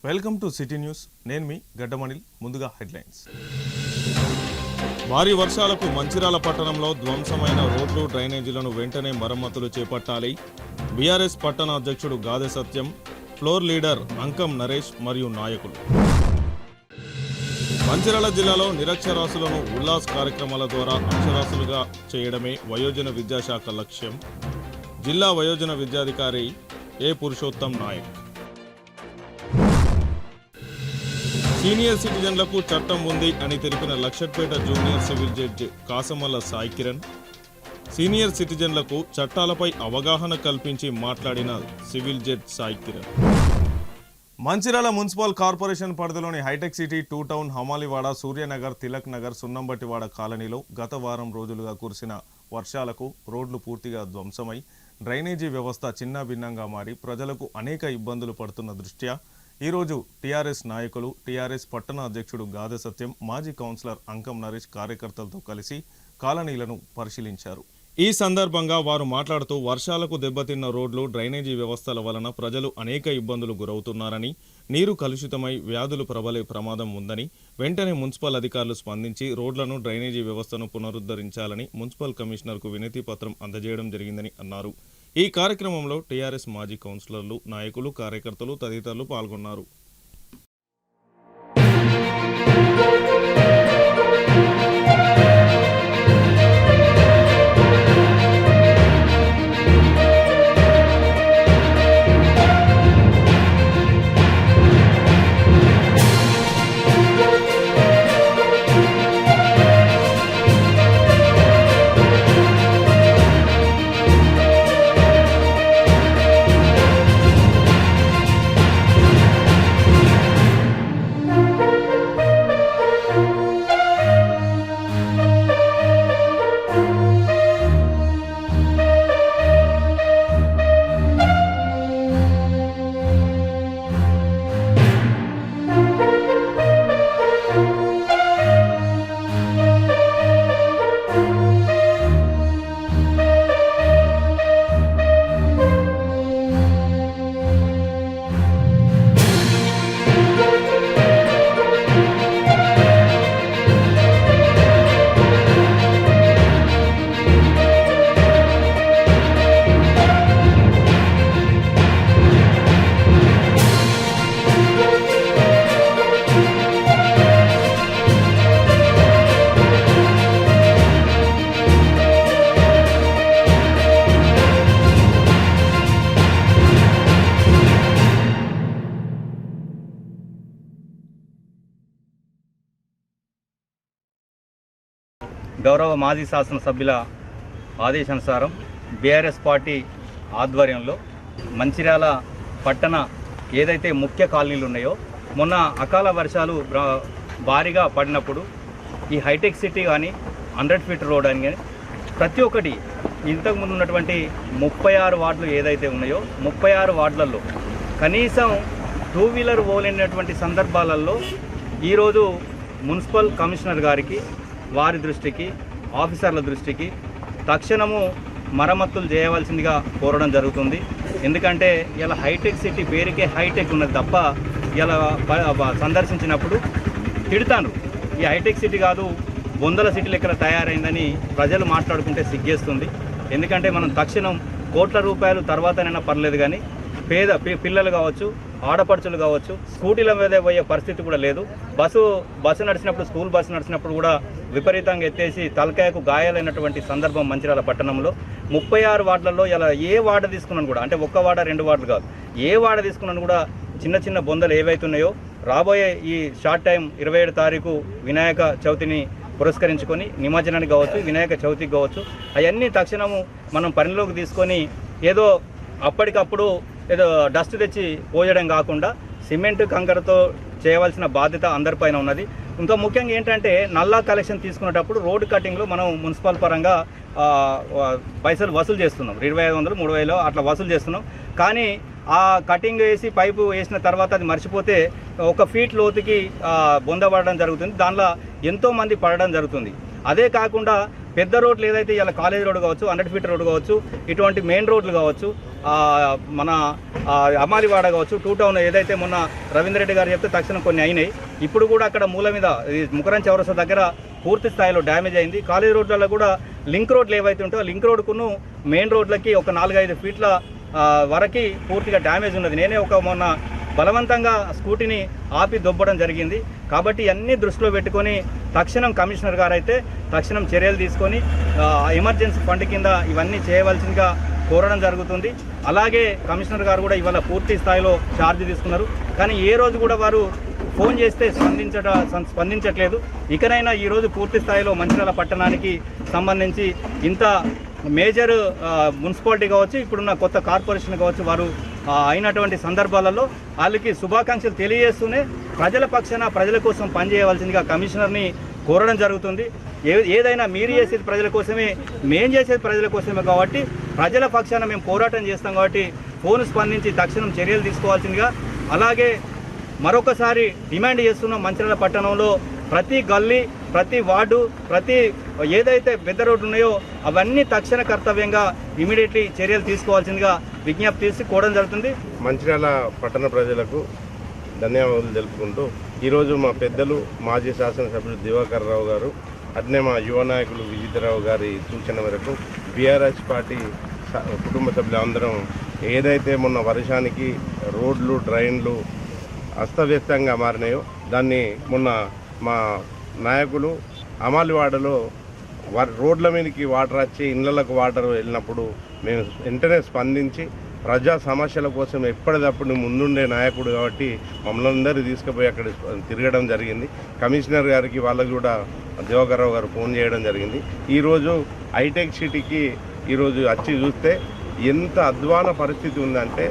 Welcome to city news. నేను మీ గడ్డమణిల్. ముందుగా headlines. భారీ వర్షాలకు మంచిర్యాల పట్టణంలో ధ్వంసమైన రోడ్లు, డ్రైనేజీలను వెంటనే మరమ్మతులు చేపట్టాలి. బీఆర్ఎస్ పట్టణ అధ్యక్షుడు గాదె సత్యం, ఫ్లోర్ లీడర్ అంకం నరేష్ మరియు నాయకులు. మంచిర్యాల జిల్లాలో నిరక్షరాస్యులను ఉల్లాస్ కార్యక్రమాల ద్వారా అక్షరాస్యులుగా చేయడమే వయోజన విద్యాశాఖ లక్ష్యం. జిల్లా వయోజన విద్యాధికారి ఏ పురుషోత్తం నాయక్. సీనియర్ సిటిజన్లకు చట్టం ఉంది అని తెలిపిన Luxettipet junior civil judge Kasamalla Sai Kiran. Senior సిటిజన్లకు చట్టాలపై అవగాహన కల్పించి మాట్లాడిన civil judge Sai Kiran. Mancherial municipal corporation పరిధిలోని hitech city, two town, Hamaliwada, Suryanagar, Tilak Nagar, Sunnambattiwada కాలనీలో గత వారం రోజులుగా కురిసిన వర్షాలకు రోడ్లు పూర్తిగా ధ్వంసమై డ్రైనేజీ వ్యవస్థ చిన్నాభిన్నంగా మారి ప్రజలకు అనేక ఇబ్బందులు పడుతున్న దృష్ట్యా ఈరోజు టీఆర్ఎస్ నాయకులు, టీఆర్ఎస్ పట్టణ అధ్యక్షుడు గాదె సత్యం, మాజీ కౌన్సిలర్ అంకం నరేష్ కార్యకర్తలతో కలిసి కాలనీలను పరిశీలించారు. ఈ సందర్భంగా వారు మాట్లాడుతూ వర్షాలకు దెబ్బతిన్న రోడ్లు, డ్రైనేజీ వ్యవస్థల వలన ప్రజలు అనేక ఇబ్బందులు గురవుతున్నారని, నీరు కలుషితమై వ్యాధులు ప్రబలే ప్రమాదం ఉందని, వెంటనే మున్సిపల్ అధికారులు స్పందించి రోడ్లను, డ్రైనేజీ వ్యవస్థను పునరుద్ధరించాలని మున్సిపల్ కమిషనర్కు వినతి పత్రం అందజేయడం జరిగిందని అన్నారు. ఈ కార్యక్రమంలో టీఆర్ఎస్ మాజీ కౌన్సిలర్లు, నాయకులు, కార్యకర్తలు తదితరులు పాల్గొన్నారు. గౌరవ మాజీ శాసనసభ్యుల ఆదేశానుసారం బీఆర్ఎస్ పార్టీ ఆధ్వర్యంలో మంచిర్యాల పట్టణ ఏదైతే ముఖ్య కాలనీలు ఉన్నాయో, మొన్న అకాల వర్షాలు భారీగా పడినప్పుడు ఈ హైటెక్ సిటీ కానీ, 100 ఫీట్ రోడ్ అని కానీ ప్రతి ఒక్కటి ఇంతకుముందు ఉన్నటువంటి 36 వార్డులు ఏదైతే ఉన్నాయో 36 వార్డులలో కనీసం 2 వీలర్ పోలేనటువంటి సందర్భాలలో ఈరోజు మున్సిపల్ కమిషనర్ గారికి, వారి దృష్టికి, ఆఫీసర్ల దృష్టికి తక్షణము మరమ్మతులు చేయవలసిందిగా కోరడం జరుగుతుంది. ఎందుకంటే ఇలా హైటెక్ సిటీ పేరుకే హైటెక్ ఉన్నది తప్ప ఇలా సందర్శించినప్పుడు తిడతాను, ఈ హైటెక్ సిటీ కాదు బొందల సిటీ లెక్కన తయారైందని ప్రజలు మాట్లాడుకుంటే సిగ్గేస్తుంది. ఎందుకంటే మనం తక్షణం కోట్ల రూపాయలు తర్వాతనైనా పర్లేదు, కానీ పేద పిల్లలు కావచ్చు, ఆడపడుచులు కావచ్చు, స్కూటీల మీద పోయే పరిస్థితి కూడా లేదు. బస్సు నడిచినప్పుడు, స్కూల్ బస్సు నడిచినప్పుడు కూడా విపరీతంగా ఎత్తేసి తలకాయకు గాయాలైనటువంటి సందర్భం మంచిర్యాల పట్టణంలో 36 వార్డులలో ఇలా ఏ వార్డు తీసుకున్నాను కూడా, అంటే ఒక్క వార్డు 2 వార్డులు కాదు, ఏ వార్డు తీసుకున్నాను కూడా చిన్న చిన్న బొందలు ఏవైతున్నాయో రాబోయే ఈ షార్ట్ టైం 27 తారీఖు వినాయక చవితిని పురస్కరించుకొని నిమజ్జనానికి కావచ్చు, వినాయక చవితికి కావచ్చు, అవన్నీ తక్షణము మనం పరిలోకి తీసుకొని ఏదో అప్పటికప్పుడు ఏదో డస్ట్ తెచ్చి పోయడం కాకుండా సిమెంట్, కంకరతో చేయవలసిన బాధ్యత అందరిపైన ఉన్నది. ఇంకా ముఖ్యంగా ఏంటంటే నల్లా కలెక్షన్ తీసుకునేటప్పుడు రోడ్డు కటింగ్లో మనం మున్సిపల్ పరంగా పైసలు వసూలు చేస్తున్నాం, 2500, 3000 అట్లా వసూలు చేస్తున్నాం. కానీ ఆ కటింగ్ వేసి పైపు వేసిన తర్వాత అది మర్చిపోతే 1 ఫీట్ లోతుకి బొంద పడడం జరుగుతుంది, దానిలో ఎంతోమంది పడడం జరుగుతుంది. అదే కాకుండా పెద్ద రోడ్లు ఏదైతే ఇలా కాలేజ్ రోడ్ కావచ్చు, 100 ఫీట్ రోడ్ కావచ్చు, ఇటువంటి మెయిన్ రోడ్లు కావచ్చు, మన అమాలివాడ కావచ్చు, టూ టౌన్ ఏదైతే మొన్న రవీందర్ రెడ్డి గారు చెప్తే తక్షణం కొన్ని అయినాయి. ఇప్పుడు కూడా అక్కడ మూల మీద ముకరం చౌరసా దగ్గర పూర్తి స్థాయిలో డ్యామేజ్ అయింది. కాలేజ్ రోడ్లలో కూడా లింక్ రోడ్లు ఏవైతే ఉంటాయో లింక్ రోడ్కును మెయిన్ రోడ్లకి ఒక 4-5 ఫీట్ల వరకు పూర్తిగా డ్యామేజ్ ఉన్నది. నేనే మొన్న బలవంతంగా స్కూటీని ఆపి దొబ్బడం జరిగింది. కాబట్టి అన్నీ దృష్టిలో పెట్టుకొని తక్షణం కమిషనర్ గారు అయితే తక్షణం చర్యలు తీసుకొని ఎమర్జెన్సీ ఫండ్ కింద ఇవన్నీ చేయవలసిందిగా కోరడం జరుగుతుంది. అలాగే కమిషనర్ గారు కూడా ఇవాళ పూర్తి స్థాయిలో ఛార్జ్ తీసుకున్నారు. కానీ ఏ రోజు కూడా వారు ఫోన్ చేస్తే స్పందించట్లేదు. ఇకనైనా ఈరోజు పూర్తి స్థాయిలో మంచిర్యాల పట్టణానికి సంబంధించి ఇంత మేజర్ మున్సిపాలిటీ కావచ్చు, ఇప్పుడున్న కొత్త కార్పొరేషన్ కావచ్చు, వారు అయినటువంటి సందర్భాలలో వాళ్ళకి శుభాకాంక్షలు తెలియజేస్తూనే ప్రజల పక్షాన ప్రజల కోసం పనిచేయవలసిందిగా కమిషనర్ని కోరడం జరుగుతుంది. ఏదైనా మీరు చేసేది ప్రజల కోసమే, మేం చేసేది ప్రజల కోసమే కాబట్టి ప్రజల పక్షాన మేము పోరాటం చేస్తాం కాబట్టి ఫోన్ స్పందించి తక్షణం చర్యలు తీసుకోవాల్సిందిగా, అలాగే మరొకసారి డిమాండ్ చేస్తున్నాం. మంచిర్యాల పట్టణంలో ప్రతి గల్లీ, ప్రతి వార్డు, ప్రతి ఏదైతే పెద్ద రోడ్లు ఉన్నాయో అవన్నీ తక్షణ కర్తవ్యంగా ఇమీడియట్లీ చర్యలు తీసుకోవాల్సిందిగా విజ్ఞప్తి తీసుకోవడం జరుగుతుంది. మంచిర్యాల పట్టణ ప్రజలకు ధన్యవాదాలు తెలుపుకుంటూ ఈరోజు మా పెద్దలు మాజీ శాసనసభ్యులు దివాకర్ రావు గారు, అట్నే మా యువ నాయకులు విజితరావు గారి సూచన మేరకు బీఆర్ఎస్ పార్టీ కుటుంబ సభ్యులందరం ఏదైతే మొన్న వర్షానికి రోడ్లు, డ్రైన్లు అస్తవ్యస్తంగా మారినాయో దాన్ని మొన్న మా నాయకులు అమాలివాడలో రోడ్ల మీదకి వాటర్ వచ్చి ఇళ్లకు వాటర్ వెళ్ళినప్పుడు మేము వెంటనే స్పందించి ప్రజా సమస్యల కోసం ఎప్పటికప్పుడు ముందుండే నాయకుడు కాబట్టి మమ్మల్ని అందరూ తీసుకుపోయి అక్కడ తిరగడం జరిగింది. కమిషనర్ గారికి వాళ్ళకు కూడా దివాకర్రావు గారు ఫోన్ చేయడం జరిగింది. ఈరోజు హైటెక్ సిటీకి ఈరోజు వచ్చి చూస్తే ఎంత అధ్వాన పరిస్థితి ఉందంటే,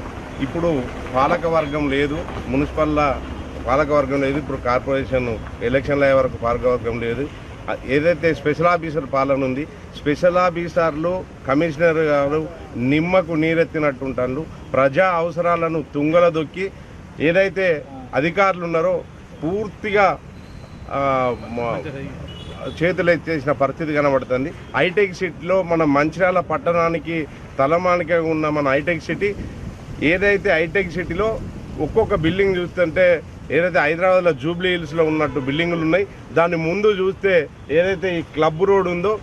ఇప్పుడు పాలకవర్గం లేదు, మున్సిపల్ పాలకవర్గం లేదు, ఇప్పుడు కార్పొరేషన్ ఎలక్షన్ల అయ్యే వరకు పాలకవర్గం లేదు. ఏదైతే స్పెషల్ ఆఫీసర్ పాలన ఉంది, స్పెషల్ ఆఫీసర్లు కమిషనర్ గారు నిమ్మకు నీరెత్తినట్టుంటారు. ప్రజా అవసరాలను తుంగల దొక్కి ఏదైతే అధికారులు ఉన్నారో పూర్తిగా చేతులు ఎత్తేసిన పరిస్థితి కనబడుతుంది. హైటెక్ సిటీలో మన మంచిర్యాల పట్టణానికి తలమానిక ఉన్న మన హైటెక్ సిటీ, ఏదైతే హైటెక్ సిటీలో ఒక్కొక్క బిల్డింగ్ చూస్తుంటే ఏదైతే హైదరాబాద్లో జూబ్లీ హిల్స్లో ఉన్నట్టు బిల్డింగులు ఉన్నాయి. దాని ముందు చూస్తే ఏదైతే ఈ క్లబ్ రోడ్ ఉందో,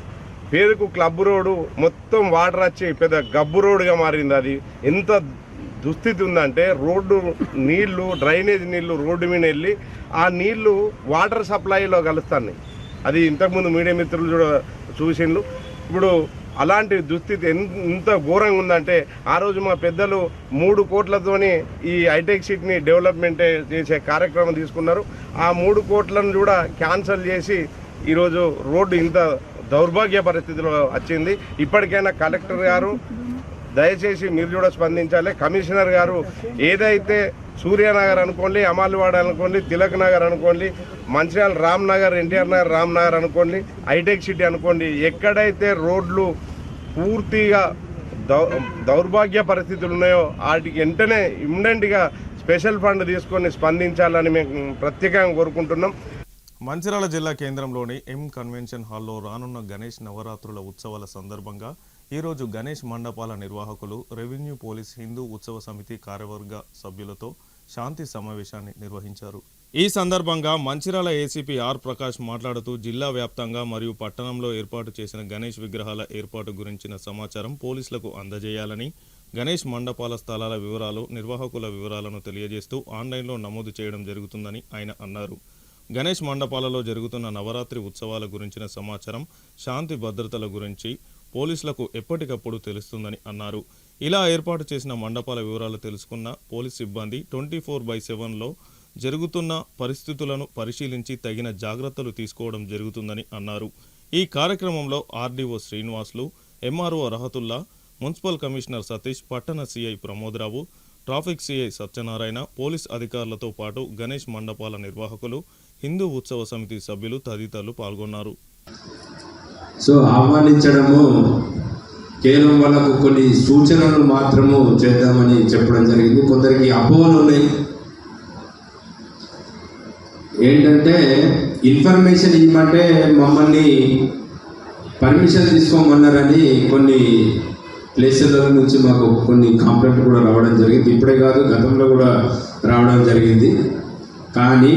పేరుకు క్లబ్ రోడ్డు మొత్తం వాటర్ వచ్చి పెద్ద గబ్బు రోడ్డుగా మారింది. అది ఎంత దుస్థితి ఉందంటే, రోడ్డు నీళ్లు, డ్రైనేజ్ నీళ్లు రోడ్డు మీద వెళ్ళి ఆ నీళ్లు వాటర్ సప్లైలో కలుస్తున్నాయి. అది ఇంతకుముందు మీడియా మిత్రులు కూడా చూసిండ్రు. ఇప్పుడు అలాంటి దుస్థితి ఎంత ఘోరంగా ఉందంటే, ఆ రోజు మా పెద్దలు 3 కోట్లతోని ఈ హైటెక్ సిటీని డెవలప్మెంట్ చేసే కార్యక్రమం తీసుకున్నారు. ఆ 3 కోట్లను కూడా క్యాన్సల్ చేసి ఈరోజు రోడ్డు ఇంత దౌర్భాగ్య పరిస్థితిలో వచ్చింది. ఇప్పటికైనా కలెక్టర్ గారు దయచేసి మీరు కూడా స్పందించాలి. కమిషనర్ గారు ఏదైతే సూర్యనగర్ అనుకోండి, అమాలివాడ అనుకోండి, తిలక్ నగర్ అనుకోండి, మంచిర్యాల రామ్ నగర్, ఎన్టీఆర్ నగర్, రామ్ నగర్ అనుకోండి, హైటెక్ సిటీ అనుకోండి, ఎక్కడైతే రోడ్లు పూర్తిగా దౌర్భాగ్య పరిస్థితులు ఉన్నాయో వాటికి వెంటనే ఇమ్మీడియట్గా స్పెషల్ ఫండ్ తీసుకొని స్పందించాలని మేము ప్రత్యేకంగా కోరుకుంటున్నాం. మంచిర్యాల జిల్లా కేంద్రంలోని ఎం కన్వెన్షన్ హాల్లో రానున్న గణేష్ నవరాత్రుల ఉత్సవాల సందర్భంగా ఈరోజు గణేష్ మండపాల నిర్వాహకులు, రెవెన్యూ, పోలీస్, హిందూ ఉత్సవ సమితి కార్యవర్గ సభ్యులతో శాంతి సమావేశాన్ని నిర్వహించారు. ఈ సందర్భంగా మంచిర్యాల ఏసీపీ ఆర్ ప్రకాష్ మాట్లాడుతూ, జిల్లా వ్యాప్తంగా మరియు పట్టణంలో ఏర్పాటు చేసిన గణేష్ విగ్రహాల ఏర్పాటు గురించిన సమాచారం పోలీసులకు అందజేయాలని, గణేష్ మండపాల స్థలాల వివరాలు, నిర్వాహకుల వివరాలను తెలియజేస్తూ ఆన్లైన్లో నమోదు చేయడం జరుగుతుందని ఆయన అన్నారు. గణేష్ మండపాలలో జరుగుతున్న నవరాత్రి ఉత్సవాల గురించిన సమాచారం, శాంతి భద్రతల గురించి పోలీసులకు ఎప్పటికప్పుడు తెలుస్తుందని అన్నారు. ఇలా ఏర్పాటు చేసిన మండపాల వివరాలు తెలుసుకున్న పోలీస్ సిబ్బంది 24/7లో జరుగుతున్న పరిస్థితులను పరిశీలించి తగిన జాగ్రత్తలు తీసుకోవడం జరుగుతుందని అన్నారు. ఈ కార్యక్రమంలో RDO Srinivasulu, MRO Rahatullah, municipal commissioner Satish, పట్టణ CI Pramodarao, traffic CI Satyanarayana, police అధికారులతో పాటు గణేష్ మండపాల నిర్వాహకులు, హిందూ ఉత్సవ సమితి సభ్యులు తదితరులు పాల్గొన్నారు. సో ఆహ్వానించడము కేవలం వాళ్ళకు కొన్ని సూచనలు మాత్రము చేద్దామని చెప్పడం జరిగింది. కొందరికి అపోహలు ఉన్నాయి. ఏంటంటే ఇన్ఫర్మేషన్ ఇవ్వమంటే మమ్మల్ని పర్మిషన్ తీసుకోమన్నారని కొన్ని ప్లేసుల నుంచి మాకు కొన్ని కంప్లైంట్ కూడా రావడం జరిగింది. ఇప్పుడే కాదు, గతంలో కూడా రావడం జరిగింది. కానీ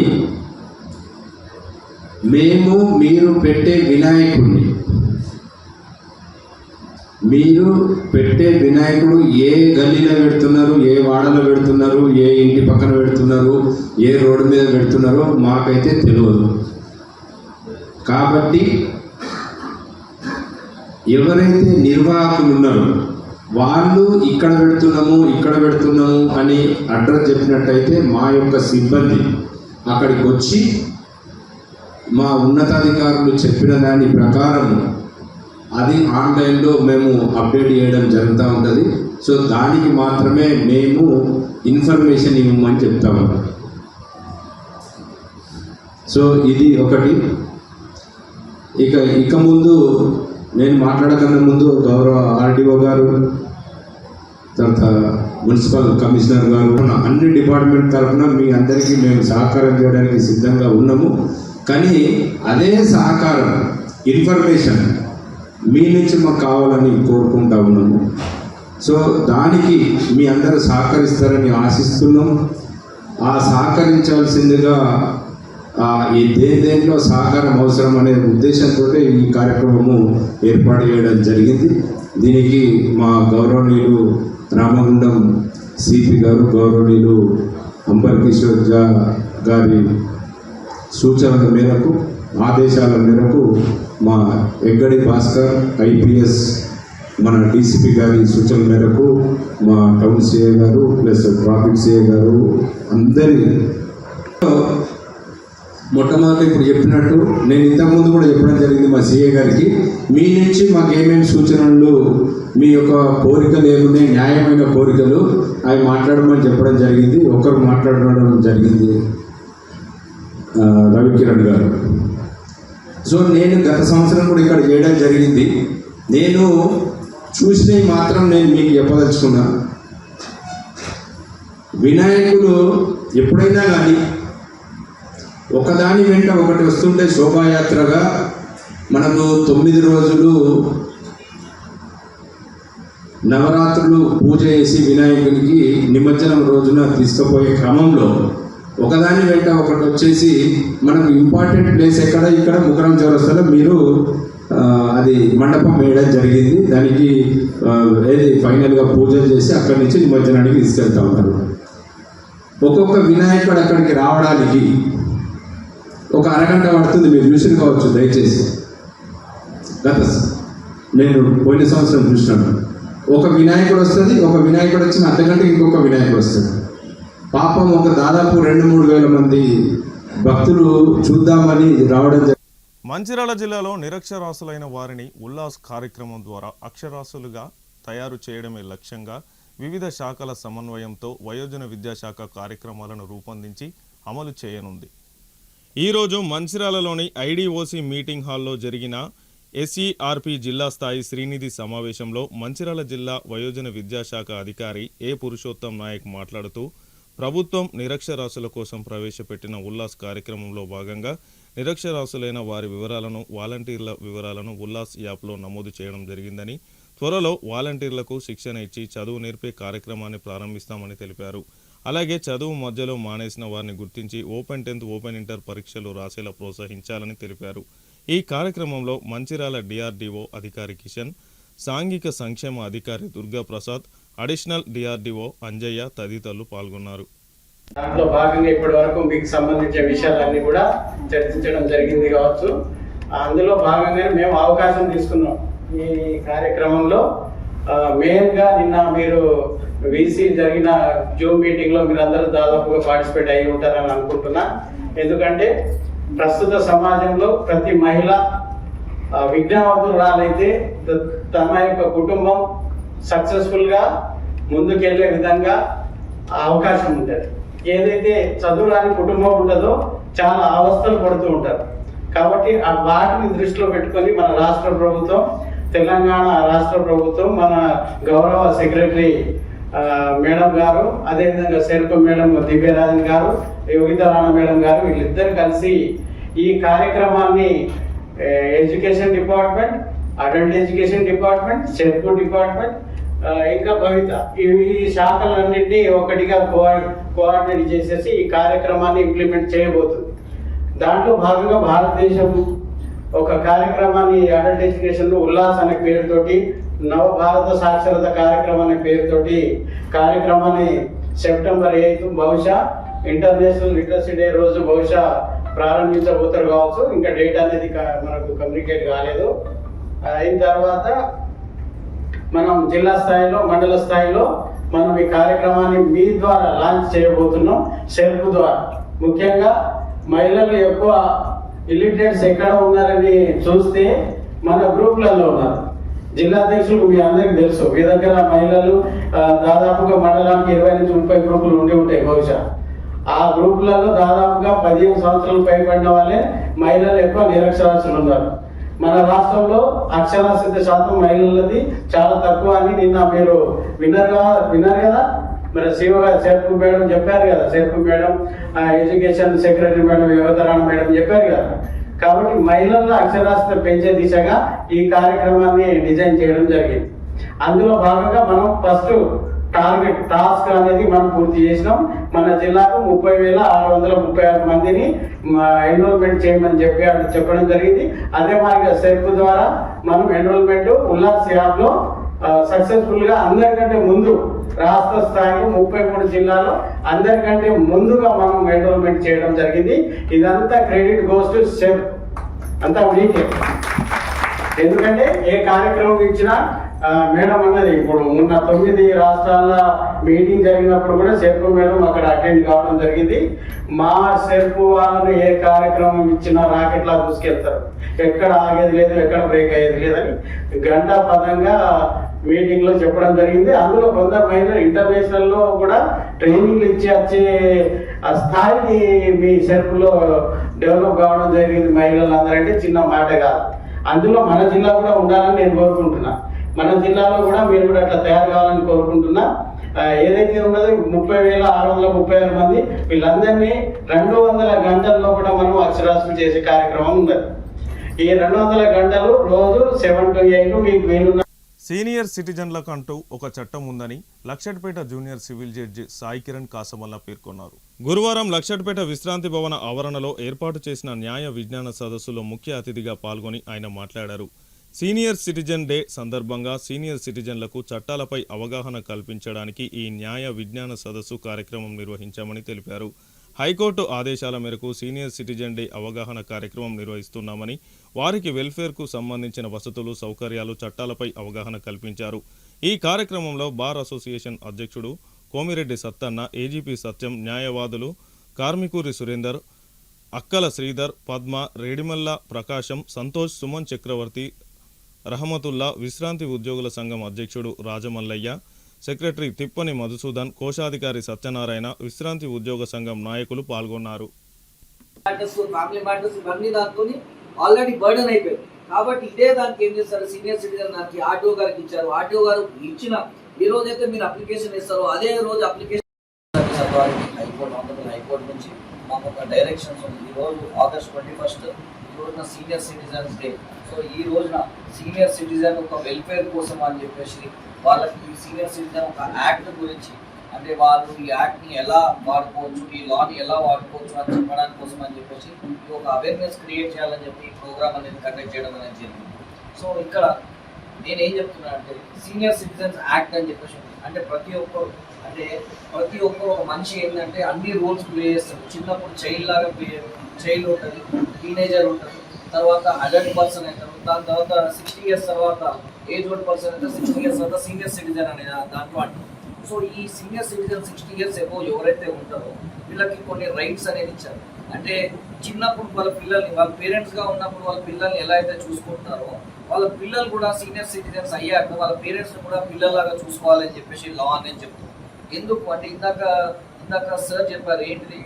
మీరు పెట్టే వినాయకుడు ఏ గల్లీలో పెడుతున్నారు, ఏ వాడలో పెడుతున్నారు, ఏ ఇంటి పక్కన పెడుతున్నారు, ఏ రోడ్డు మీద పెడుతున్నారో మాకైతే తెలియదు. కాబట్టి ఎవరైతే నిర్వాహకులు ఉన్నారో వాళ్ళు ఇక్కడ పెడుతున్నాము అని అడ్రస్ చెప్పినట్టయితే మా యొక్క సిబ్బంది అక్కడికి వచ్చి మా ఉన్నతాధికారులు చెప్పిన దాని ప్రకారం అది ఆన్లైన్లో మేము అప్డేట్ చేయడం జరుగుతూ ఉంటుంది. సో దానికి మాత్రమే మేము ఇన్ఫర్మేషన్ ఇవ్వమని చెప్తాము. సో ఇది ఒకటి. ఇక ముందు నేను మాట్లాడకన్నా ముందు గౌరవ ఆర్డీఓ గారు, తర్వాత మున్సిపల్ కమిషనర్ గారు, అన్ని డిపార్ట్మెంట్ తరఫున మీ అందరికీ మేము సహకారం చేయడానికి సిద్ధంగా ఉన్నాము. కానీ అదే సహకారం, ఇన్ఫర్మేషన్ మీ నుంచి మాకు కావాలని కోరుకుంటా ఉన్నాము. సో దానికి మీ అందరూ సహకరిస్తారని ఆశిస్తున్నాం. ఆ సహకరించాల్సిందిగా దేంట్లో సహకారం అవసరం అనే ఉద్దేశంతో ఈ కార్యక్రమము ఏర్పాటు చేయడం జరిగింది. దీనికి మా గౌరవనీయులు రామగుండం సిపి గారు, గౌరవనీయులు అంబర్ కిషోర్ గారి సూచనల మేరకు, ఆదేశాల మేరకు మా ఎగ్గడి భాస్కర్ ఐపీఎస్, మన డీసీపీ గారి సూచనల మేరకు మా టౌన్ సిఐ గారు ప్లస్ ట్రాఫిక్ సిఐ గారు అందరి మొట్టమొదటి ఇప్పుడు చెప్పినట్టు నేను ఇంతకుముందు కూడా చెప్పడం జరిగింది మా సిఐ గారికి, మీ నుంచి మాకు ఏమేమి సూచనలు, మీ యొక్క కోరికలు ఏమున్నాయి, న్యాయమైన కోరికలు అవి మాట్లాడమని చెప్పడం జరిగింది. ఒకరు మాట్లాడడం జరిగింది రవికిరణ్ గారు. సో నేను గత సంవత్సరం కూడా ఇక్కడ చేయడం జరిగింది. నేను చూసినవి మాత్రం నేను మీకు చెప్పదలుచుకున్నా. వినాయకులు ఎప్పుడైనా కానీ ఒకదాని వెంట ఒకటి వస్తుంటే శోభాయాత్రగా మనకు 9 రోజులు నవరాత్రులు పూజ చేసి వినాయకునికి నిమజ్జనం రోజున తీసుకుపోయే క్రమంలో ఒకదాని వెంట ఒకటి వచ్చేసి మనకు ఇంపార్టెంట్ ప్లేస్ ఇక్కడ ముకరం చౌరస్తాలో మీరు అది మండపం వేయడం జరిగింది. దానికి ఫైనల్గా పూజలు చేసి అక్కడి నుంచి నిమజ్జనానికి తీసుకెళ్తా ఉంటారు. ఒక్కొక్క వినాయకుడు అక్కడికి రావడానికి ఒక అరగంట పడుతుంది. మీరు చూసి కావచ్చు దయచేసి. నేను పోయిన సంవత్సరం చూసినాను. ఒక వినాయకుడు వస్తుంది, ఒక వినాయకుడు వచ్చిన అర్ధగంటకి ఇంకొక వినాయకుడు వస్తుంది. పాపం ఒక దాదాపు 2-3 వేల మంది భక్తులు చూద్దామని రావడం జరిగింది. మంచిర్యాల జిల్లాలో నిరక్షరాస్యులైన వారిని ఉల్లాస్ కార్యక్రమం ద్వారా అక్షరాస్యులుగా తయారు చేయడమే లక్ష్యంగా వివిధ శాఖల సమన్వయంతో వయోజన విద్యాశాఖ కార్యక్రమాలను రూపొందించి అమలు చేయనుంది. ఈరోజు మంచిర్యాలలోని ఐడిఓసి మీటింగ్ హాల్లో జరిగిన ఎస్ఈఆర్పి జిల్లా స్థాయి శ్రీనిధి సమావేశంలో మంచిర్యాల జిల్లా వయోజన విద్యాశాఖ అధికారి ఏ పురుషోత్తం నాయక్ మాట్లాడుతూ ప్రభుత్వం నిరక్షరాస్యుల కోసం ప్రవేశపెట్టిన ఉల్లాస్ కార్యక్రమంలో భాగంగా నిరక్షరాస్యులైన వారి వివరాలను, వాలంటీర్ల వివరాలను ఉల్లాస్ యాప్లో నమోదు చేయడం జరిగిందని, త్వరలో వాలంటీర్లకు శిక్షణ ఇచ్చి చదువు నేర్పే కార్యక్రమాన్ని ప్రారంభిస్తామని తెలిపారు. అలాగే చదువు మధ్యలో మానేసిన వారిని గుర్తించి ఓపెన్ 10th, ఓపెన్ ఇంటర్ పరీక్షలు రాసేలా ప్రోత్సహించాలని తెలిపారు. ఈ కార్యక్రమంలో మంచిర్యాల డిఆర్డీఓ అధికారి కిషన్, సాంఘిక సంక్షేమ అధికారి దుర్గా ప్రసాద్, అడిషనల్ డిఆర్డీఓ అంజయ్య తదితరులు పాల్గొన్నారు. దాంట్లో భాగంగా ఇప్పటి వరకు మీకు సంబంధించిన విషయాలన్నీ కూడా చర్చించడం జరిగింది కావచ్చు. అందులో భాగంగానే మేము అవకాశం తీసుకున్నాం ఈ కార్యక్రమంలో. మెయిన్గా నిన్న మీరు వీసీ జరిగిన జూమ్ మీటింగ్లో మీరు అందరూ దాదాపుగా పార్టిసిపేట్ అయి ఉంటారని అనుకుంటున్నా. ఎందుకంటే ప్రస్తుత సమాజంలో ప్రతి మహిళ విజ్ఞానవంతురాలైతే తమ యొక్క కుటుంబం సక్సెస్ఫుల్గా ముందుకెళ్లే విధంగా అవకాశం ఉంటుంది. ఏదైతే చదువురాని కుటుంబం ఉంటుందో చాలా అవస్థలు పడుతూ ఉంటారు. కాబట్టి వాటిని దృష్టిలో పెట్టుకొని మన రాష్ట్ర ప్రభుత్వం, తెలంగాణ రాష్ట్ర ప్రభుత్వం, మన గౌరవ సెక్రటరీ మేడం గారు, అదేవిధంగా సెర్కో మేడం దివ్యరాజన్ గారు, యోగిత రాణా మేడం గారు, వీళ్ళిద్దరు కలిసి ఈ కార్యక్రమాన్ని education department, adult education department, సెర్కో డిపార్ట్మెంట్, ఇంకా భవిత ఈ శాఖలన్నింటినీ ఒకటిగా కోఆర్డినేట్ చేసేసి ఈ కార్యక్రమాన్ని ఇంప్లిమెంట్ చేయబోతుంది. దాంట్లో భాగంగా భారతదేశం ఒక కార్యక్రమాన్ని అడల్ట్ ఎడ్యుకేషన్ ఉల్లాస్ అనే పేరుతోటి నవభారత సాక్షరత కార్యక్రమం అనే పేరుతోటి కార్యక్రమాన్ని సెప్టెంబర్ 8 బహుశా ఇంటర్నేషనల్ లిటరసీ డే రోజు బహుశా ప్రారంభించబోతారు కావచ్చు. ఇంకా డేట్ అనేది మనకు కమ్యూనికేట్ కాలేదు. అయిన తర్వాత మనం జిల్లా స్థాయిలో మండల స్థాయిలో మనం ఈ కార్యక్రమాన్ని మీ ద్వారా లాంచ్ చేయబోతున్నాం. సెల్ఫ్ ద్వారా ముఖ్యంగా మహిళలు ఎక్కువ ఇల్లిటరేట్స్ ఎక్కడ ఉన్నారని చూస్తే మన గ్రూప్లలో ఉన్నారు. జిల్లా అధ్యక్షులకు మీ అందరికీ తెలుసు, మీ దగ్గర మహిళలు దాదాపుగా మండలానికి 20 నుంచి 30 గ్రూపులు ఉండి ఉంటాయి బహుశా. ఆ గ్రూపులలో దాదాపుగా 15 సంవత్సరాలు పైబడిన వాళ్ళే మహిళలు ఎక్కువ నిరక్షరాస్యులు ఉన్నారు. మన రాష్ట్రంలో అక్షరాస్యత శాతం మహిళలది చాలా తక్కువ అని నిన్న మీరు విన్నారు కదా. మరి శేర్పు మేడం చెప్పారు కదా, శేర్పు మేడం, ఎడ్యుకేషన్ సెక్రటరీ మేడం, యువతరాణ మేడం చెప్పారు కదా. కాబట్టి మహిళల అక్షరాస్యత పెంచే దిశగా ఈ కార్యక్రమాన్ని డిజైన్ చేయడం జరిగింది. అందులో భాగంగా మనం ఫస్ట్ టాస్క్ అనేది మనం పూర్తి చేసినాం. మన జిల్లాకు 30,636 మందిని ఎన్రోల్మెంట్ చేయమని చెప్పడం జరిగింది. అదే మాదిరిగా సెర్ప్ ద్వారా మనం ఎన్రోల్మెంట్ ఉల్లాస్ యాప్లో సక్సెస్ఫుల్ గా అందరికంటే ముందు రాష్ట్ర స్థాయిలో 33 జిల్లాలో అందరికంటే ముందుగా మనం ఎన్రోల్మెంట్ చేయడం జరిగింది. ఇదంతా క్రెడిట్ గోస్ టు సెర్ప్, అంతా మీకే. ఎందుకంటే ఏ కార్యక్రమం ఇచ్చినా మేడం అన్నది ఇప్పుడు మొన్న 9 రాష్ట్రాల మీటింగ్ జరిగినప్పుడు కూడా సెర్ప్ మేడం అక్కడ అటెండ్ కావడం జరిగింది. మా సెర్ప్ వాళ్ళను ఏ కార్యక్రమం ఇచ్చినా రాకెట్లా దూసుకెళ్తారు, ఎక్కడ ఆగేది లేదు, ఎక్కడ బ్రేక్ అయ్యేది లేదని గంటా పదంగా మీటింగ్ లో చెప్పడం జరిగింది. అందులో కొందరు మహిళలు ఇంటర్నేషనల్ లో కూడా ట్రైనింగ్లు ఇచ్చి వచ్చే ఆ స్థాయికి మీ సెర్ప్ లో డెవలప్ కావడం జరిగింది. మహిళలు అందరంటే చిన్న మాట కాదు. అందులో మన జిల్లా కూడా ఉండాలని నేను కోరుకుంటున్నా. మన జిల్లాలో కూడా మీరు కూడా అట్లా తయారు కావాలని కోరుకుంటున్నా. ఏదైతే ఉన్నదో 30,636 మంది వీళ్ళందరినీ 200 గంటల్లో కూడా మనం అక్షరాస్యులు చేసే కార్యక్రమం ఉన్నది. ఈ 200 గంటలు రోజు 7 to 8 మీకు వీలున్న. సీనియర్ సిటిజన్లకు అంటూ ఒక చట్టం ఉందని Luxettipet junior civil judge Sai Kiran Kasamalla పేర్కొన్నారు. గురువారం లక్షట్పేట విశ్రాంతి భవన ఆవరణలో ఏర్పాటు చేసిన న్యాయ విజ్ఞాన సదస్సులో ముఖ్య అతిథిగా పాల్గొని ఆయన మాట్లాడారు. సీనియర్ సిటిజన్ డే సందర్భంగా సీనియర్ సిటిజన్లకు చట్టాలపై అవగాహన కల్పించడానికి ఈ న్యాయ విజ్ఞాన సదస్సు కార్యక్రమం నిర్వహించామని తెలిపారు. హైకోర్టు ఆదేశాల మేరకు సీనియర్ సిటిజన్ డే అవగాహన కార్యక్రమం నిర్వహిస్తున్నామని, వారికి వెల్ఫేర్కు సంబంధించిన వసతులు, సౌకర్యాలు, చట్టాలపై అవగాహన కల్పించారు. ఈ కార్యక్రమంలో బార్ అసోసియేషన్ అధ్యక్షుడు కోమిరెడ్డి సత్తన్న, ఏజీపీ సత్యం, న్యాయవాదులు కార్మికూరి సురేందర్, అక్కల శ్రీధర్, పద్మ, రేడిమల్ల ప్రకాశం, సంతోష్, సుమన్ చక్రవర్తి, రహమతుల్లా, విశ్రాంతి ఉద్యోగుల సంఘం అధ్యక్షుడు రాజమల్లయ్య, సెక్రటరీ తిప్పని మధుసూదన్, కోశాధికారి సత్యనారాయణ, విశ్రాంతి ఉద్యోగ సంఘం నాయకులు పాల్గొన్నారు. ఆల్రెడీ బర్డెన్ అయిపోయింది కాబట్టి ఇదే దానికి ఏం చేస్తారు, సీనియర్ సిటిజన్ దానికి ఆర్టీఓ గారికి ఇచ్చారు. ఆర్టీఓ గారు ఇచ్చిన ఈ రోజు అయితే మీరు అప్లికేషన్ ఇస్తారో అదే రోజు అప్లికేషన్ హైకోర్టు నుంచి మాకు ఒక డైరెక్షన్స్ ఉంది. ఈ రోజు August 21 ఈ రోజున సీనియర్ సిటిజన్స్ డే. సో ఈ రోజున సీనియర్ సిటిజన్ ఒక వెల్ఫేర్ కోసం అని చెప్పేసి వాళ్ళకి ఈ సీనియర్ సిటిజన్ ఒక యాక్ట్ గురించి, అంటే వాళ్ళు ఈ యాక్ట్ని ఎలా వాడుకోవచ్చు, ఈ లాని ఎలా వాడుకోవచ్చు అని చెప్పడానికి కోసం అని చెప్పేసి ఒక అవేర్నెస్ క్రియేట్ చేయాలని చెప్పి ఈ ప్రోగ్రామ్ అనేది కండక్ట్ చేయడం అనేది జరిగింది. సో ఇక్కడ నేనేం చెప్తున్నా అంటే సీనియర్ సిటిజన్స్ యాక్ట్ అని చెప్పేసి అంటే ప్రతి ఒక్కరు ఒక మనిషి ఏంటంటే అన్ని రూల్స్ ప్లే చేస్తారు. చిన్నప్పుడు చైల్డ్ ఉంటుంది, టీనేజర్ ఉంటుంది, తర్వాత అడల్ట్ పర్సన్ అవుతారు, దాని తర్వాత 60 years తర్వాత ఏజ్ ఓల్డ్ పర్సన్ అయితే 60 years తర్వాత సీనియర్ సిటిజన్ అనే దాంట్లో అంటారు. సో ఈ సీనియర్ సిటిజన్ 60 years ఎబో ఎవరైతే ఉంటారో వీళ్ళకి కొన్ని రైట్స్ అనేది ఇచ్చారు. అంటే చిన్నప్పుడు వాళ్ళ పేరెంట్స్గా ఉన్నప్పుడు వాళ్ళ పిల్లల్ని ఎలా అయితే చూసుకుంటున్నారో వాళ్ళ పిల్లలు కూడా సీనియర్ సిటిజన్స్ అయ్యాక వాళ్ళ పేరెంట్స్ని కూడా పిల్లల్లాగా చూసుకోవాలని చెప్పేసి లా అనేది చెప్తుంది. ఎందుకు అంటే ఇందాక సార్ చెప్పారు ఏంటిది,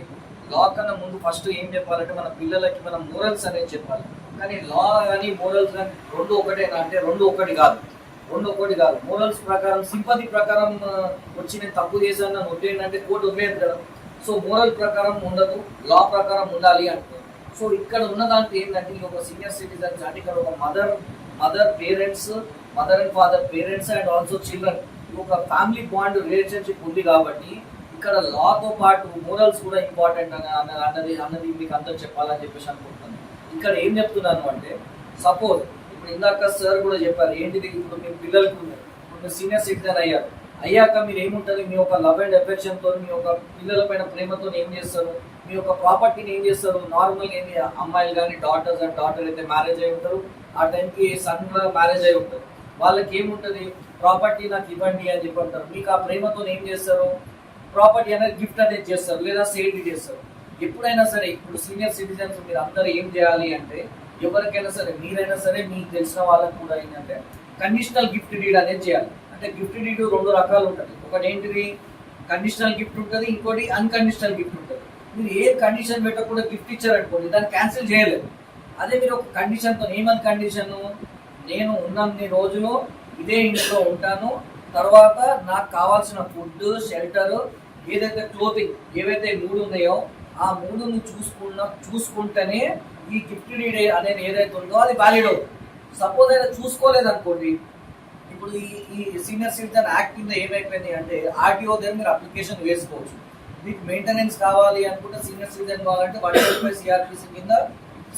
లా కన్నా ముందు ఫస్ట్ ఏం చెప్పాలంటే మన పిల్లలకి మనం మోరల్స్ అనేది చెప్పాలి. కానీ లా కానీ మోరల్స్ కానీ రెండు ఒకటేనా అంటే రెండు ఒకటి కాదు. మోరల్స్ ప్రకారం సింపతి ప్రకారం వచ్చి నేను తప్పు చేశాను నన్ను వదిలేయండి కోర్టు వదిలేదు కదా. సో మోరల్ ప్రకారం ఉండదు, లా ప్రకారం ఉండాలి అంటారు. సో ఇక్కడ ఉన్న దాంట్లో ఏంటంటే ఒక సీనియర్ సిటిజన్స్ అంటే ఇక్కడ ఒక mother and father parents and also children ఒక ఫ్యామిలీ బాండ్ రిలేషన్షిప్ ఉంది కాబట్టి ఇక్కడ లాతో పాటు మోరల్స్ కూడా ఇంపార్టెంట్ అన్నది మీకు అంతా చెప్పాలని చెప్పేసి అనుకుంటున్నాను. ఇక్కడ ఏం చెప్తున్నాను అంటే, సపోజ్ ఇప్పుడు ఇందాక సార్ కూడా చెప్పారు ఏంటిది, ఇప్పుడు మీ పిల్లలకు ఇప్పుడు మీరు సీనియర్ సిటిజన్ అయ్యాక మీరు ఏముంటుంది, మీ యొక్క లవ్ అండ్ ఎఫెక్షన్ తో, మీ యొక్క పిల్లల పైన ప్రేమతో ఏం చేస్తారు, మీ యొక్క ప్రాపర్టీని ఏం చేస్తారు. నార్మల్గా ఏంటి, అమ్మాయిలు కానీ డాటర్ అయితే మ్యారేజ్ అయి ఉంటారు, ఆ టైంకి సన్ కూడా మ్యారేజ్ అయి ఉంటారు. వాళ్ళకి ఏముంటుంది, ప్రాపర్టీ నాకు ఇవ్వండి అని చెప్పి అంటారు. మీకు ఆ ప్రేమతో ఏం చేస్తారు, ప్రాపర్టీ అనేది గిఫ్ట్ అనేది చేస్తారు, లేదా సేల్ చేస్తారు. ఎప్పుడైనా సరే ఇప్పుడు సీనియర్ సిటిజన్స్ మీరు అందరూ ఏం చేయాలి అంటే, ఎవరికైనా సరే మీరైనా సరే మీకు తెలిసిన వాళ్ళకి కూడా ఏంటంటే కండిషనల్ గిఫ్ట్ డీడ్ అనేది చేయాలి. అంటే గిఫ్ట్ డీడ్ 2 రకాలు ఉంటుంది. ఒకటి ఏంటిది కండిషనల్ గిఫ్ట్ ఉంటుంది, ఇంకోటి అన్కండిషనల్ గిఫ్ట్ ఉంటుంది. మీరు ఏ కండిషన్ పెట్టకుండా గిఫ్ట్ ఇచ్చారనుకోండి, దాన్ని క్యాన్సిల్ చేయలేదు. అదే మీరు ఒక కండిషన్తో, ఏమని కండిషన్, నేను ఉన్నన్ని రోజులు ఇదే ఇంట్లో ఉంటాను, తర్వాత నాకు కావాల్సిన ఫుడ్, షెల్టర్, ఏదైతే క్లోతింగ్, ఏవైతే 3 ఉన్నాయో ఆ 3ను చూసుకుంటేనే ఈ గిఫ్ట్ డీడ్ అనేది ఏదైతే ఉందో అది వ్యాలిడ్ అవుతుంది. సపోజ్ అయితే చూసుకోలేదు అనుకోండి, ఇప్పుడు ఈ సీనియర్ సిటిజన్ యాక్ట్ కింద ఏమైపోయింది అంటే ఆర్టీఓ దగ్గర మీరు అప్లికేషన్ వేసుకోవచ్చు. మీకు మెయింటెనెన్స్ కావాలి అనుకుంటే, సీనియర్ సిటిజన్ కావాలంటే 125 సిఆర్పిసి కింద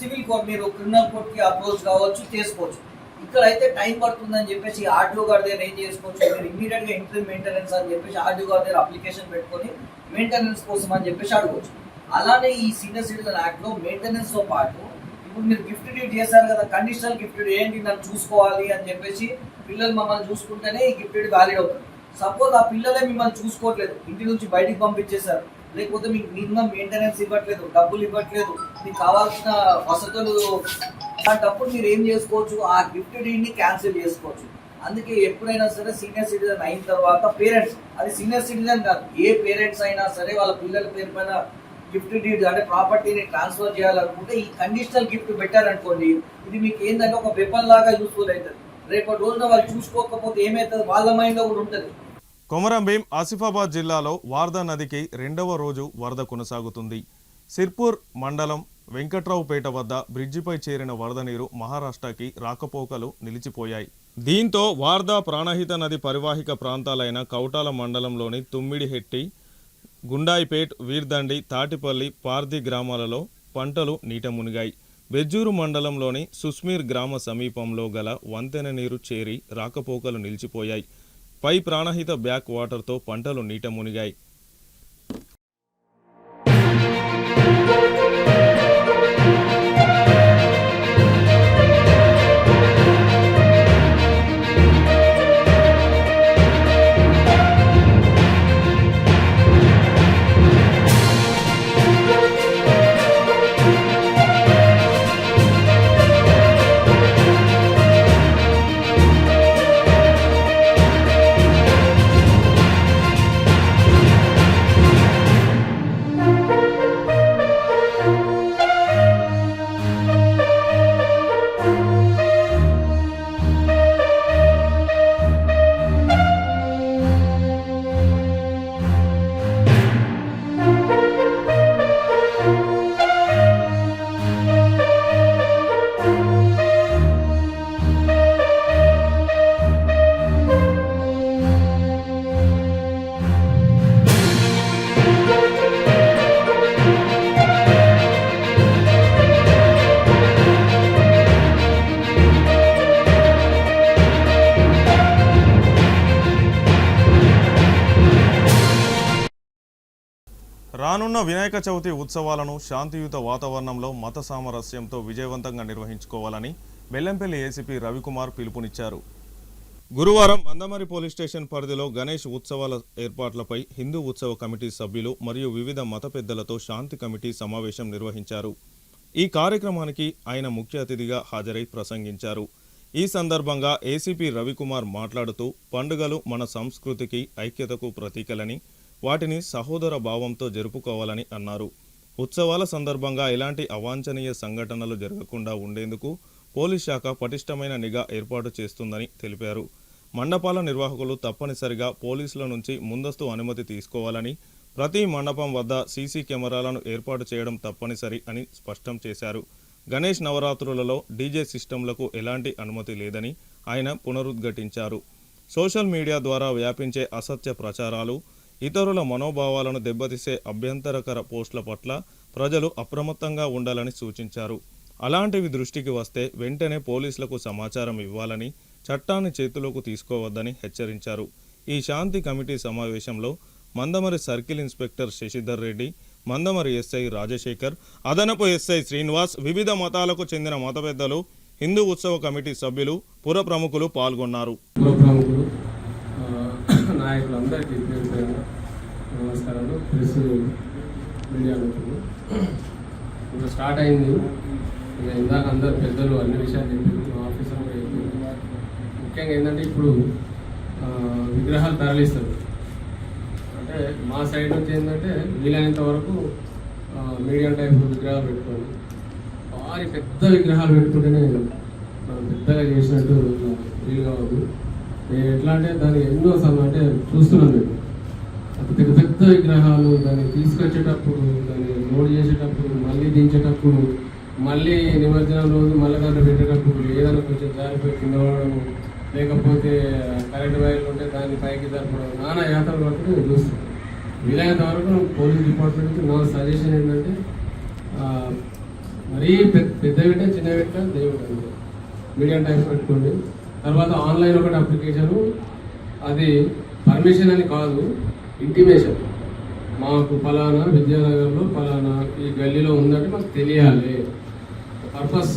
సివిల్ కోర్ట్, మీరు క్రిమినల్ కోర్ట్కి అప్రోచ్ కావచ్చు, చేసుకోవచ్చు. ఇక్కడ అయితే టైం పడుతుందని చెప్పేసి ఆర్టీఓ గారి దగ్గర ఏం చేసుకోవచ్చు, మీరు ఇమీడియట్గా ఇంట్రీ మెయింటెనెన్స్ అని చెప్పేసి ఆర్టీఓ గారి దగ్గర అప్లికేషన్ పెట్టుకొని మెయింటెనెన్స్ కోసం అని చెప్పేసి అడగవచ్చు. అలానే ఈ సీనియర్ సిటిజన్ యాక్ట్లో మెయింటెనెన్స్తో పాటు ఇప్పుడు మీరు గిఫ్ట్ డీడ్ చేశారు కదా, కండిషనల్ గిఫ్ట్ డీడ్ ఏంటి, నన్ను చూసుకోవాలి అని చెప్పేసి పిల్లలు మమ్మల్ని చూసుకుంటేనే ఈ గిఫ్ట్ డీడ్ వ్యాలిడ్ అవుతుంది. సపోజ్ ఆ పిల్లలే మిమ్మల్ని చూసుకోవట్లేదు, ఇంటి నుంచి బయటికి పంపించేశారు, లేకపోతే మీకు మినిమం మెయింటెనెన్స్ ఇవ్వట్లేదు, డబ్బులు ఇవ్వట్లేదు, మీకు కావాల్సిన వసతులు, అలాంటప్పుడు మీరు ఏం చేసుకోవచ్చు, ఆ గిఫ్ట్ డీడ్ని క్యాన్సిల్ చేసుకోవచ్చు. అందుకే ఎప్పుడైనా సరే సీనియర్ సిటిజన్ అయిన తర్వాత పేరెంట్స్, అది సీనియర్ సిటిజన్ కాదు, ఏ పేరెంట్స్ అయినా సరే వాళ్ళ పిల్లల పేరు పైన గిఫ్ట్ డీడ్ అంటే ప్రాపర్టీని ట్రాన్స్ఫర్ చేయాలనుకుంటే ఈ కండిషనల్ గిఫ్ట్ పెట్టారనుకోండి, ఇది మీకు ఏంటంటే ఒక వెపన్ లాగా యూస్ఫుల్ అవుతుంది. రేపటి రోజున వాళ్ళు చూసుకోకపోతే ఏమవుతుంది, వాళ్ళ మైండ్లో కూడా ఉంటుంది. కొమరంభీం ఆసిఫాబాద్ జిల్లాలో వార్దా నదికి 2వ రోజు వరద కొనసాగుతుంది. సిర్పూర్ మండలం వెంకట్రావుపేట వద్ద బ్రిడ్జిపై చేరిన వరద నీరు మహారాష్ట్రకి రాకపోకలు నిలిచిపోయాయి. దీంతో వార్దా ప్రాణహిత నది పరివాహిక ప్రాంతాలైన కౌటాల మండలంలోని తుమ్మిడిహెట్టి, గుండాయిపేట్, వీర్దండి, తాటిపల్లి, పార్ది గ్రామాలలో పంటలు నీట మునిగాయి. బెజ్జూరు మండలంలోని సుస్మీర్ గ్రామ సమీపంలో గల వంతెన నీరు చేరి రాకపోకలు నిలిచిపోయాయి. పై ప్రాణహిత బ్యాక్ వాటర్తో పంటలు నీట మునిగాయి. రానున్న వినాయక చవితి ఉత్సవాలను శాంతియుత వాతావరణంలో మత సామరస్యంతో విజయవంతంగా నిర్వహించుకోవాలని బెల్లంపల్లి ఏసీపీ రవికుమార్ పిలుపునిచ్చారు. గురువారం మందమరి పోలీస్ స్టేషన్ పరిధిలో గణేష్ ఉత్సవాల ఏర్పాట్లపై హిందూ ఉత్సవ కమిటీ సభ్యులు మరియు వివిధ మత పెద్దలతో శాంతి కమిటీ సమావేశం నిర్వహించారు. ఈ కార్యక్రమానికి ఆయన ముఖ్య అతిథిగా హాజరై ప్రసంగించారు. ఈ సందర్భంగా ఏసీపీ రవికుమార్ మాట్లాడుతూ, పండుగలు మన సంస్కృతికి, ఐక్యతకు ప్రతీకలని, వాటిని సహోదర భావంతో జరుపుకోవాలని అన్నారు. ఉత్సవాల సందర్భంగా ఎలాంటి అవాంఛనీయ సంఘటనలు జరగకుండా ఉండేందుకు పోలీస్ శాఖ పటిష్టమైన నిఘా ఏర్పాటు చేస్తుందని తెలిపారు. మండపాల నిర్వాహకులు తప్పనిసరిగా పోలీసుల నుంచి ముందస్తు అనుమతి తీసుకోవాలని, ప్రతి మండపం వద్ద సీసీ కెమెరాలను ఏర్పాటు చేయడం తప్పనిసరి అని స్పష్టం చేశారు. గణేష్ నవరాత్రులలో డీజే సిస్టంలకు ఎలాంటి అనుమతి లేదని ఆయన పునరుద్ఘాటించారు. సోషల్ మీడియా ద్వారా వ్యాపించే అసత్య ప్రచారాలు, ఇతరుల మనోభావాలను దెబ్బతీసే అభ్యంతరకర పోస్టుల పట్ల ప్రజలు అప్రమత్తంగా ఉండాలని సూచించారు. అలాంటివి దృష్టికి వస్తే వెంటనే పోలీసులకు సమాచారం ఇవ్వాలని, చట్టాన్ని చేతిలోకి తీసుకోవద్దని హెచ్చరించారు. ఈ శాంతి కమిటీ సమావేశంలో Mandamarri circle inspector Sasidhar Reddy, Mandamarri SI Rajasekhar, అదనపు ఎస్ఐ శ్రీనివాస్, వివిధ మతాలకు చెందిన మత పెద్దలు, హిందూ ఉత్సవ కమిటీ సభ్యులు, పుర ప్రముఖులు పాల్గొన్నారు. నాయకులందరికీ నమస్కారాలు. ప్రెస్ మీడియా ఇంకా స్టార్ట్ అయింది. ఇంకా ఇందాక అందరు పెద్దలు అన్ని విషయాలు చెప్పారు, మా ఆఫీసర్ కూడా చెప్పారు. ముఖ్యంగా ఏంటంటే ఇప్పుడు విగ్రహాలు తరలిస్తారు. అంటే మా సైడ్ నుంచి ఏంటంటే వీలైనంత వరకు మీడియం టైప్ విగ్రహాలు పెట్టుకోండి. భారీ పెద్ద విగ్రహాలు పెట్టుకుంటేనే పెద్దగా చేసినట్టు ఫీల్ కావద్దు. ఎట్లా అంటే దానికి ఎన్నో అంటే చూస్తున్నాం మేము. పెద్ద పెద్ద విగ్రహాలు దాన్ని తీసుకొచ్చేటప్పుడు, దాన్ని లోడ్ చేసేటప్పుడు, మళ్ళీ దించేటప్పుడు, మళ్ళీ నిమజ్జనం రోజు మళ్ళీ దాంట్లో పెట్టేటప్పుడు ఏదైనా కొంచెం జారిపోయి కింద పడడము, లేకపోతే కరెంటు వైర్లు ఉంటే దాన్ని పైకి జరపడం, నానా యాత్రలు పడుతూ చూస్తాం. వీలైనంత వరకు పోలీస్ డిపార్ట్మెంట్కి నా సజెషన్ ఏంటంటే మరీ పెద్ద పెట్ట చిన్న పెట్ట దేవుడు అంటే మీడియం టైం పెట్టుకోండి. తర్వాత ఆన్లైన్ ఒకటి అప్లికేషను, అది పర్మిషన్ అని కాదు, ఇంటిమేషన్. మాకు ఫలానా విద్యానగర్లో ఫలానా ఈ గల్లీలో ఉందంటే మాకు తెలియాలి. పర్పస్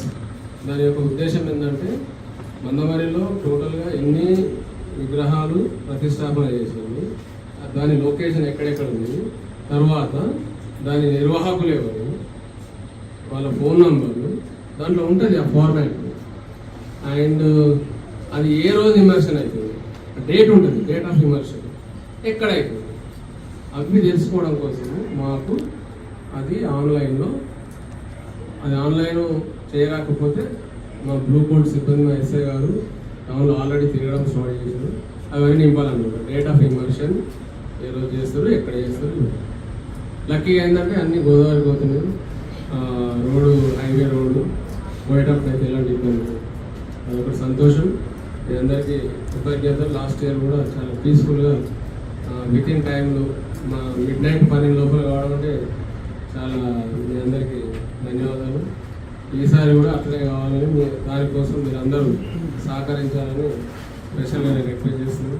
దాని యొక్క ఉద్దేశం ఏంటంటే మందమరిలో టోటల్గా ఎన్ని విగ్రహాలు ప్రతిష్టాపన చేసింది, దాని లొకేషన్ ఎక్కడెక్కడ ఉంది, తర్వాత దాని నిర్వాహకులు ఎవరు, వాళ్ళ ఫోన్ నంబర్లు దాంట్లో ఉంటుంది ఆ ఫార్మాట్. అండ్ అది ఏ రోజు ఇమర్షన్ అవుతుంది, డేట్ ఉంటుంది, డేట్ ఆఫ్ ఇమర్షన్ ఎక్కడైతుంది, అవి తెలుసుకోవడం కోసం మాకు అది ఆన్లైన్ చేయలేకపోతే మా బ్లూ కోడ్ సిబ్బంది, మా ఎస్ఐ గారు టౌన్లో ఆల్రెడీ తిరగడం స్టార్ట్ చేశారు. అవన్నీ నింపాలన్నమాట. డేట్ ఆఫ్ ఇమర్షన్ ఏ రోజు చేస్తారు, ఎక్కడ చేస్తారు. లక్కీగా ఏంటంటే అన్ని గోదావరి పోతున్నాయి. రోడ్డు హైవే రోడ్డు పోయేటప్పుడు అయితే ఎలాంటి ఇబ్బంది, అదొకటి సంతోషం. మీ అందరికీ కృతజ్ఞతలు. లాస్ట్ ఇయర్ కూడా చాలా పీస్ఫుల్గా విత్ ఇన్ టైంలో మా మిడ్ నైట్ 12 లోపల కావడం అంటే చాలా మీ అందరికీ ధన్యవాదాలు. ఈసారి కూడా అట్లే కావాలని దానికోసం మీరు అందరూ సహకరించాలని స్పెషల్గా నేను రిక్వెస్ట్ చేస్తున్నాను.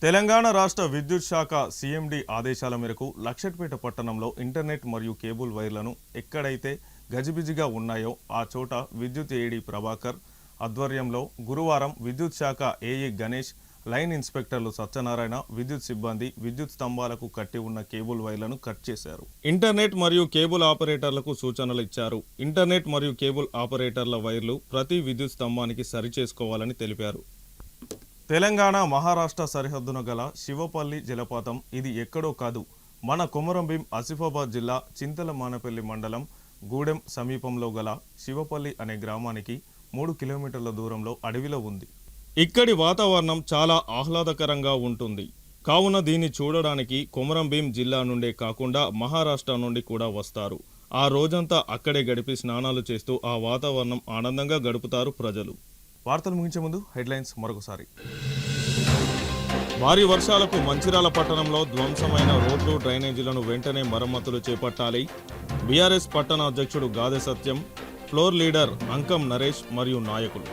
తెలంగాణ రాష్ట్ర విద్యుత్ శాఖ సిఎండి ఆదేశాల మేరకు లక్షట్పేట పట్టణంలో ఇంటర్నెట్ మరియు కేబుల్ వైర్లను ఎక్కడైతే గజిబిజిగా ఉన్నాయో ఆ చోట విద్యుత్ ఏడీ ప్రభాకర్ ఆధ్వర్యంలో గురువారం విద్యుత్ శాఖ ఏఈ గణేష్, లైన్ ఇన్స్పెక్టర్లు సత్యనారాయణ, విద్యుత్ సిబ్బంది విద్యుత్ స్తంభాలకు కట్టి ఉన్న కేబుల్ వైర్లను కట్ చేశారు. ఇంటర్నెట్ మరియు కేబుల్ ఆపరేటర్లకు సూచనలు ఇచ్చారు. ఇంటర్నెట్ మరియు కేబుల్ ఆపరేటర్ల వైర్లు ప్రతి విద్యుత్ స్తంభానికి సరిచేసుకోవాలని తెలిపారు. తెలంగాణ మహారాష్ట్ర సరిహద్దున గల శివపల్లి జలపాతం ఇది ఎక్కడో కాదు, మన కొమరంభీం ఆసిఫాబాద్ జిల్లా చింతలమానపల్లి మండలం గూడెం సమీపంలో గల శివపల్లి అనే గ్రామానికి 3 కిలోమీటర్ల దూరంలో అడవిలో ఉంది. ఇక్కడి వాతావరణం చాలా ఆహ్లాదకరంగా ఉంటుంది. కావున దీన్ని చూడడానికి కొమరంభీం జిల్లా నుండే కాకుండా మహారాష్ట్ర నుండి కూడా వస్తారు. ఆ రోజంతా అక్కడే గడిపి స్నానాలు చేస్తూ ఆ వాతావరణం ఆనందంగా గడుపుతారు ప్రజలు. వార్తలు ముగించే ముందు హెడ్లైన్స్ మరొకసారి. భారీ వర్షాలకు మంచిర్యాల పట్టణంలో ధ్వంసమైన రోడ్లు, డ్రైనేజీలను వెంటనే మరమ్మతులు చేపట్టాలి. బీఆర్ఎస్ పట్టణ అధ్యక్షుడు గాదె సత్యం, ఫ్లోర్ లీడర్ అంకం నరేష్ మరియు నాయకులు.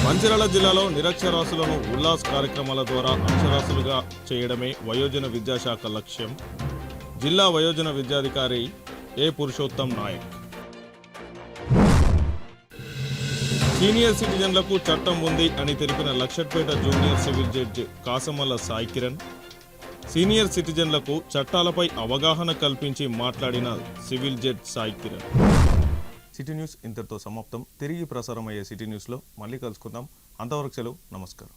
మంచిర్యాల జిల్లాలో నిరక్షరాస్యులను ఉల్లాస్ కార్యక్రమాల ద్వారా అక్షరాస్యులుగా చేయడమే వయోజన విద్యాశాఖ లక్ష్యం. జిల్లా వయోజన విద్యాధికారి ఏ పురుషోత్తం నాయక్. సీనియర్ సిటిజన్లకు చట్టం ఉంది అని తెలిపిన Luxettipet junior civil judge Kasamalla Sai Kiran. Senior సిటిజన్లకు చట్టాలపై అవగాహన కల్పించి మాట్లాడిన civil judge Sai Kiran. City news ఇంతటితో సమాప్తం. తిరిగి ప్రసారం అయ్యే సిటీ న్యూస్లో మళ్ళీ కలుసుకుందాం. అంతవరకు సెలవు. నమస్కారం.